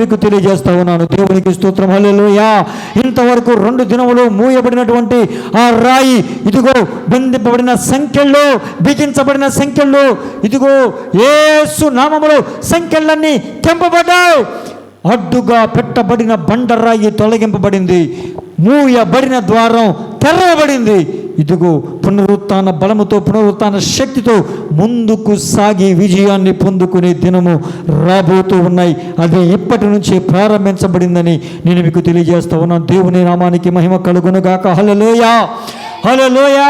మీకు తెలియజేస్తా ఉన్నాను. దేవునికి స్తోత్రం. హల్లెలూయా. ఇంతవరకు 2 దినములు మూయబడినటువంటి ఆ రాయి ఇదిగో బంధింపబడిన సంఖ్యల్లో, బిగించబడిన సంఖ్యల్లో ఇదిగో యేసు నామములో సంఖ్యలన్నీ తెంపబడ్డాయి. అడ్డుగా పెట్టబడిన బండరాయి తొలగింపబడింది. మూయబడిన ద్వారం తెరవబడింది. ఇదిగో పునరుత్థాన బలముతో, పునరుత్థాన శక్తితో ముందుకు సాగి విజయాన్ని పొందుకునే దినము రాబోతూ ఉన్నాయి. అది ఇప్పటి నుంచి ప్రారంభించబడిందని నేను మీకు తెలియజేస్తా ఉన్నాను. దేవుని నామానికి మహిమ కలుగునుగాక. హల్లెలూయా, హల్లెలూయా.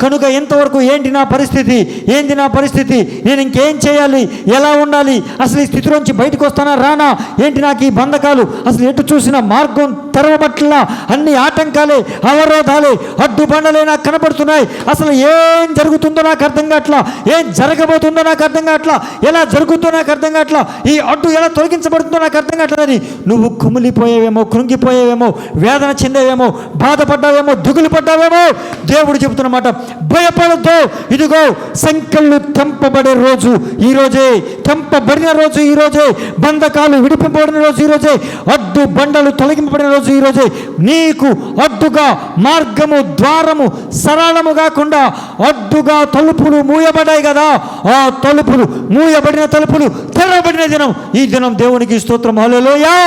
కనుక ఇంతవరకు ఏంటి నా పరిస్థితి, ఏంది నా పరిస్థితి, నేను ఇంకేం చేయాలి, ఎలా ఉండాలి, అసలు ఈ స్థితిలోంచి బయటకు వస్తానా రానా, ఏంటి నాకు ఈ బంధకాలు, అసలు ఎటు చూసిన మార్గం తెరవబట్లా, అన్ని ఆటంకాలే, అవరోధాలే, అడ్డుబండలే నాకు కనబడుతున్నాయి. అసలు ఏం జరుగుతుందో నాకు అర్థం కావట్లా, ఏం జరగబోతుందో నాకు అర్థం కావట్లా, ఎలా జరుగుతుందో నాకు అర్థం కావట్లా, ఈ అడ్డు ఎలా తొలగించబడుతుందో నాకు అర్థం కావట్లేదని నువ్వు కుమిలిపోయేవేమో, కృంగిపోయేవేమో, వేదన చెందేవేమో, బాధపడ్డావేమో, దిగులు పడ్డావేమో. దేవుడు చెబుతున్నమాట, భయపడద్దు. ఇదిగో సంఖ్యలు తెంపబడే రోజు ఈరోజే, తెంపబడిన రోజు ఈరోజే, బంధకాలు విడిపబడిన రోజు ఈరోజే, అడ్డు బండలు తొలగింపబడిన రోజు ఈరోజే. నీకు అడ్డుగా మార్గము, ద్వారము సరళము కాకుండా అడ్డుగా తలుపులు మూయబడ్డాయి కదా, ఆ తలుపులు, మూయబడిన తలుపులు తెరవబడిన దినం ఈ దినం. దేవునికి స్తోత్రం. హల్లెలూయా,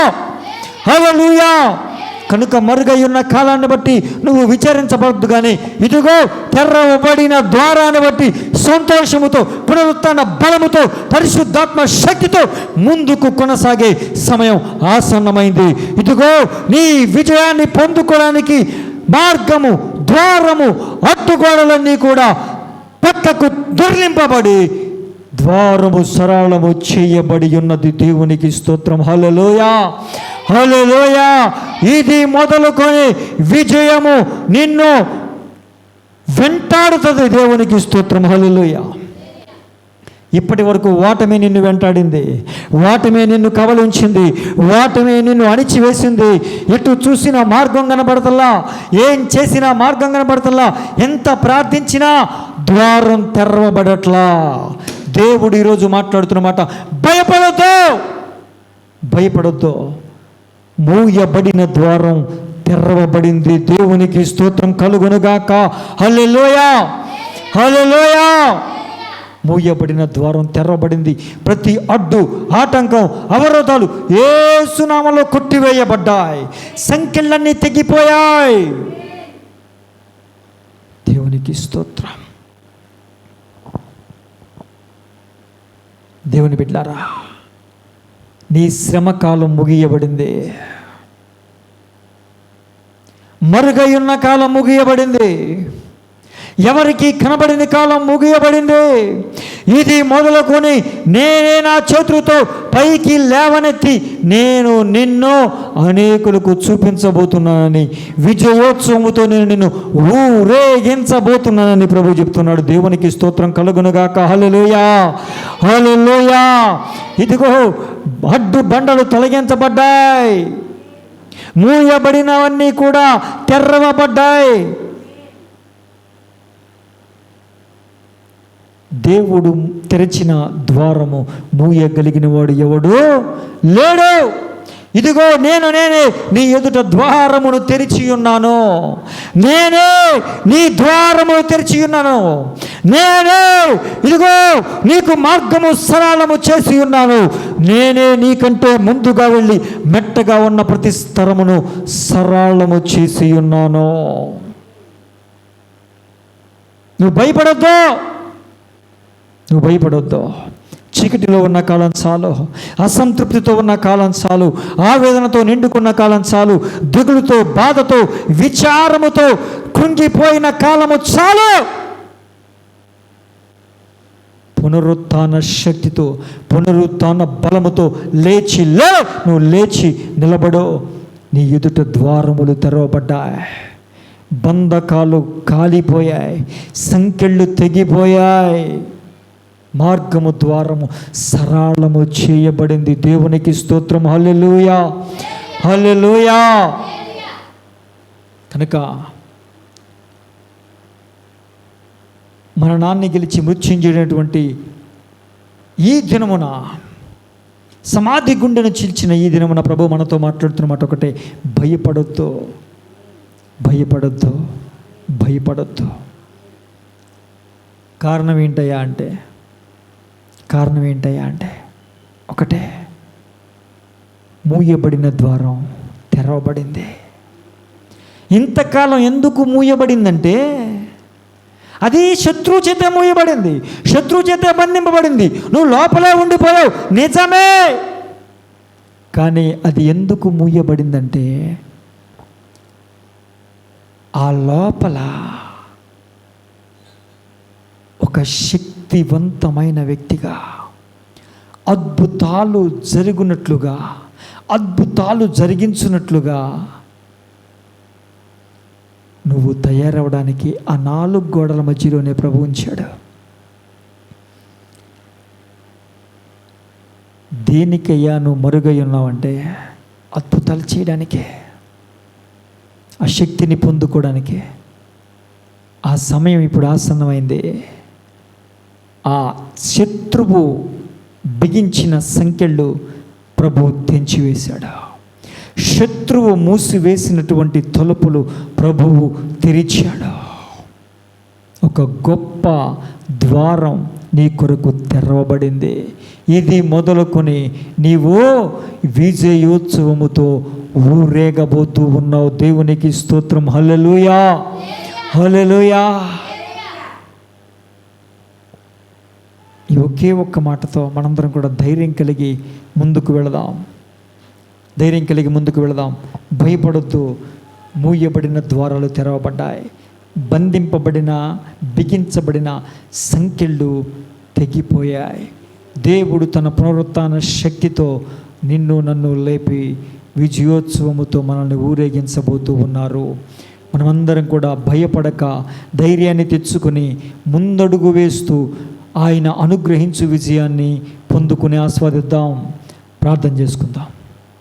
హల్లెలూయా. కనుక మరుగై ఉన్న కాలాన్ని బట్టి నువ్వు విచారించబడద్దు, కానీ ఇదిగో తెరవబడిన ద్వారాన్ని బట్టి సంతోషముతో, పునరుత్థాన బలముతో, పరిశుద్ధాత్మ శక్తితో ముందుకు కొనసాగే సమయం ఆసన్నమైంది. ఇదిగో నీ విజయాన్ని పొందుకోవడానికి మార్గము, ద్వారము, అడ్డుగోడలన్నీ కూడా పక్కకు దొర్లింపబడి ద్వారము సరళము చేయబడి ఉన్నది. దేవునికి స్తోత్రం. హల్లెలూయా, హల్లెలూయా. ఇది మొదలుకొని విజయము నిన్ను వెంటాడుతుంది. దేవునికి స్తోత్రం. హల్లెలూయా. ఇప్పటి వరకు ఓటమే నిన్ను వెంటాడింది, ఓటమే నిన్ను కబలించింది, ఓటమే నిన్ను అణిచివేసింది. ఎటు చూసినా మార్గం కనబడతల్లా, ఏం చేసినా మార్గం కనబడతల్లా, ఎంత ప్రార్థించినా ద్వారం తెరవబడట్లా. దేవుడు ఈరోజు మాట్లాడుతున్నమాట, భయపడొద్దు, భయపడొద్దు. మూయబడిన ద్వారం తెరవబడింది. దేవునికి స్తోత్రం కలుగునుగాక. హల్లెలూయా, హల్లెలూయా. మూయబడిన ద్వారం తెరవబడింది. ప్రతి అడ్డు, ఆటంకం, అవరోధాలు యేసు నామములో కొట్టివేయబడ్డాయి. సంఖ్యలన్నీ తెగిపోయాయి. దేవునికి స్తోత్రం. దేవుని బిడ్డలారా, నీ శ్రమకాలం ముగియబడింది. మరుగై ఉన్న కాలం ముగియబడింది. ఎవరికి కనబడిన కాలం ముగియబడింది. ఇది మొదలుకొని నేనే నా చేతులతో పైకి లేవనెత్తి నేను నిన్ను అనేకులకు చూపించబోతున్నానని, విజయోత్సవముతో నేను నిన్ను ఊరేగించబోతున్నానని ప్రభు చెప్తున్నాడు. దేవునికి స్తోత్రం కలుగునుగాక. హల్లెలూయా, హల్లెలూయా. ఇదిగో అడ్డు బండలు తొలగించబడ్డాయి, మూయబడినవన్నీ కూడా తెరవబడ్డాయి. దేవుడు తెరిచిన ద్వారము మూయగలిగిన వాడు ఎవడు లేడు. ఇదిగో నేనే నీ ఎదుట ద్వారమును తెరిచి ఉన్నాను, నేనే నీ ద్వారమును తెరిచి ఉన్నాను, నేనే ఇదిగో నీకు మార్గము సరళము చేసి ఉన్నాను, నేనే నీకంటే ముందుగా వెళ్ళి మెట్టగా ఉన్న ప్రతి స్థలమును సరళము చేసి ఉన్నాను. నువ్వు భయపడొద్దు, నువ్వు భయపడొద్దు. చీకటిలో ఉన్న కాలం చాలు, అసంతృప్తితో ఉన్న కాలం చాలు, ఆవేదనతో నిండుకున్న కాలం చాలు, దిగులుతో, బాధతో, విచారముతో కృంగిపోయిన కాలము చాలు. పునరుత్థాన శక్తితో, పునరుత్థాన బలముతో లేచి నువ్వు లేచి నిలబడు. నీ ఎదుట ద్వారములు తెరవబడ్డాయి, బంధకాలు కాలిపోయాయి, సంకెళ్ళు తెగిపోయాయి, మార్గము, ద్వారము సరళము చేయబడింది. దేవునికి స్తోత్రం. హల్లెలూయా, హల్లెలూయా. కనుక మరణాన్ని గెలిచి మృత్యుంజేటటువంటి ఈ దినమున సమాధి గుండెను చీల్చిన ఈ దినమున ప్రభు మనతో మాట్లాడుతున్న మాట ఒకటే, భయపడొద్దు, భయపడొద్దు, భయపడొద్దు. కారణం ఏంటయ్యా అంటే ఒకటే, మూయబడిన ద్వారం తెరవబడింది. ఇంతకాలం ఎందుకు మూయబడిందంటే అది శత్రువు చేత మూయబడింది, శత్రువు చేత బంధింపబడింది. నువ్వు లోపలే ఉండిపోయావు నిజమే, కానీ అది ఎందుకు మూయబడిందంటే ఆ లోపల ఒక శక్తివంతమైన వ్యక్తిగా అద్భుతాలు జరుగునట్లుగా, అద్భుతాలు జరిగించున్నట్లుగా నువ్వు తయారవడానికి ఆ 4 గోడల మధ్యలోనే ప్రభు ఉంచాడు. దేనికయ్యా నువ్వు మరుగై ఉన్నావంటే అద్భుతాలు చేయడానికే, ఆ శక్తిని పొందుకోవడానికే. ఆ సమయం ఇప్పుడు ఆసన్నమైంది. ఆ శత్రువు బిగించిన సంకెళ్ళు ప్రభు తెంచివేశాడు. శత్రువు మూసివేసినటువంటి తలుపులు ప్రభువు తెరిచాడు. ఒక గొప్ప ద్వారం నీ కొరకు తెరవబడింది. ఇది మొదలుకొని నీవు విజయోత్సవముతో ఊరేగబోతూ ఉన్నావు. దేవునికి స్తోత్రం. హల్లెలూయా, హల్లెలూయా. ఈ ఒకే ఒక్క మాటతో మనందరం కూడా ధైర్యం కలిగి ముందుకు వెళదాం. భయపడొద్దు. మూయబడిన ద్వారాలు తెరవబడ్డాయి. బంధింపబడిన, బిగించబడిన సంకెళ్ళు తెగిపోయాయి. దేవుడు తన పునరుత్థాన శక్తితో నిన్ను నన్ను లేపి విజయోత్సవముతో మనల్ని ఊరేగించబోతూ ఉన్నారు. మనమందరం కూడా భయపడక ధైర్యాన్ని తెచ్చుకొని ముందడుగు వేస్తూ ఆయన అనుగ్రహించు విజయాన్ని పొందుకుని ఆస్వాదిద్దాం. ప్రార్థన చేసుకుందాం.